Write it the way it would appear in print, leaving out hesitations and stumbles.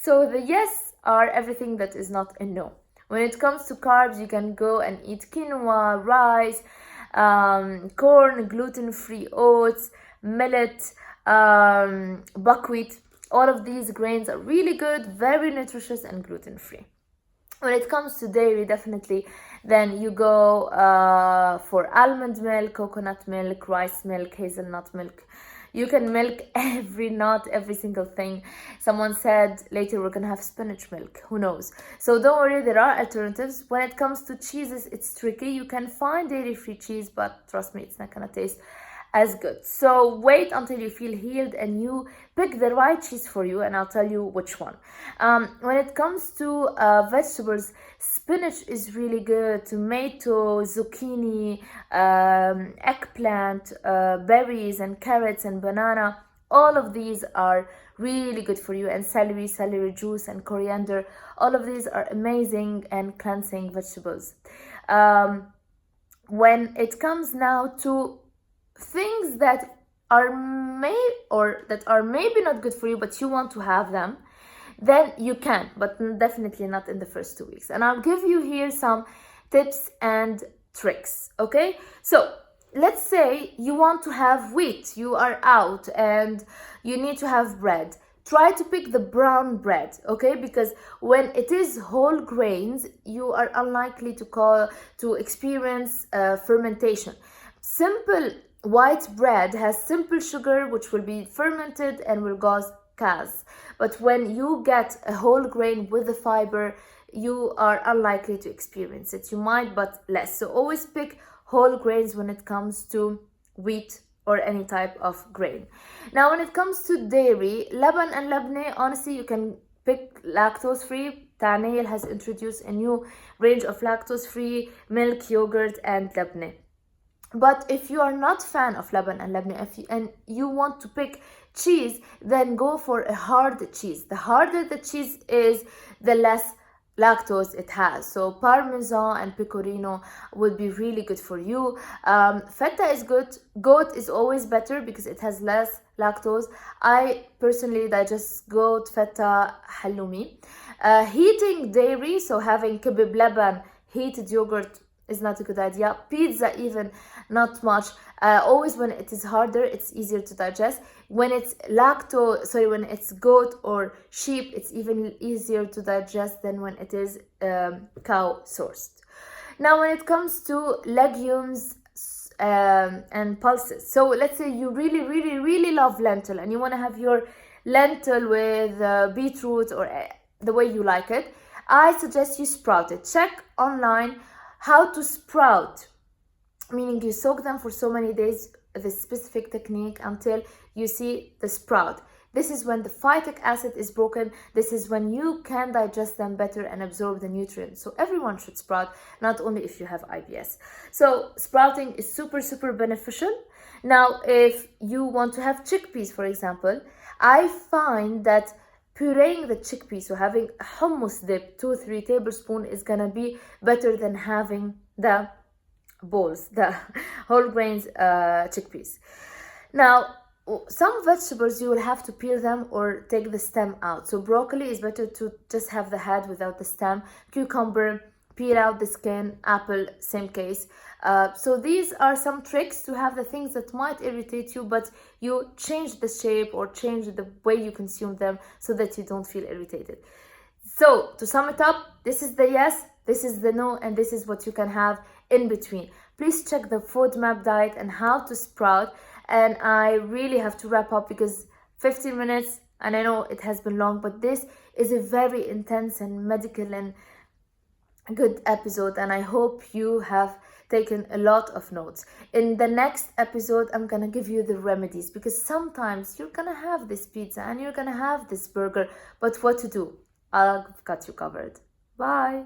So the yes are everything that is not a no. When it comes to carbs, you can go and eat quinoa, rice, corn, gluten-free oats, millet, buckwheat. All of these grains are really good, very nutritious, and gluten-free. When it comes to dairy, definitely, then you go for almond milk, coconut milk, rice milk, hazelnut milk. You can milk every nut, every single thing. Someone said later we're gonna have spinach milk. Who knows? So don't worry, there are alternatives. When it comes to cheeses, it's tricky. You can find dairy-free cheese, but trust me, it's not gonna taste as good. So wait until you feel healed and you pick the right cheese for you, and I'll tell you which one. When it comes to vegetables, spinach is really good, tomato, zucchini, eggplant, berries and carrots and banana. All of these are really good for you, and celery juice and coriander. All of these are amazing and cleansing vegetables. When it comes now to things that are maybe not good for you, but you want to have them, then you can, but definitely not in the first 2 weeks. And I'll give you here some tips and tricks. Okay, so let's say you want to have wheat, you are out and you need to have bread. Try to pick the brown bread, okay? Because when it is whole grains, you are unlikely to experience fermentation. Simple white bread has simple sugar, which will be fermented and will cause gas. But when you get a whole grain with the fiber, you are unlikely to experience it. You might, but less. So always pick whole grains when it comes to wheat or any type of grain. Now, when it comes to dairy, laban and labne, honestly, you can pick lactose-free. Taneel has introduced a new range of lactose-free milk, yogurt, and labne. But if you are not fan of laban and labne, and you want to pick cheese, then go for a hard cheese. The harder the cheese is, the less lactose it has. So Parmesan and Pecorino would be really good for you. Feta is good. Goat is always better because it has less lactose. I personally digest goat, feta, halloumi. Heating dairy, so having kibib laban, heated yogurt, is not a good idea. Pizza even, not much. Always when it is harder, it's easier to digest. When it's when it's goat or sheep, it's even easier to digest than when it is cow sourced. Now, when it comes to legumes and pulses, so let's say you really love lentil and you want to have your lentil with beetroot or the way you like it, I suggest you sprout it. Check online how to sprout, meaning you soak them for so many days, this specific technique, until you see the sprout. This is when the phytic acid is broken. This is when you can digest them better and absorb the nutrients. So everyone should sprout, not only if you have IBS. So sprouting is super beneficial. Now, if you want to have chickpeas, for example, I find that pureeing the chickpeas, so having a hummus dip, 2-3 tablespoons, is gonna be better than having the balls, the whole grains chickpeas. Now, some vegetables you will have to peel them or take the stem out. So broccoli is better to just have the head without the stem. Cucumber, peel out the skin. Apple, same case. So these are some tricks to have the things that might irritate you, but you change the shape or change the way you consume them so that you don't feel irritated. So to sum it up, this is the yes, this is the no, and this is what you can have in between. Please check the FODMAP diet and how to sprout. And I really have to wrap up because 15 minutes, and I know it has been long, but this is a very intense and medical and good episode, and I hope you have taken a lot of notes. In the next episode, I'm gonna give you the remedies, because sometimes you're gonna have this pizza and you're gonna have this burger, but what to do? I've got you covered. Bye.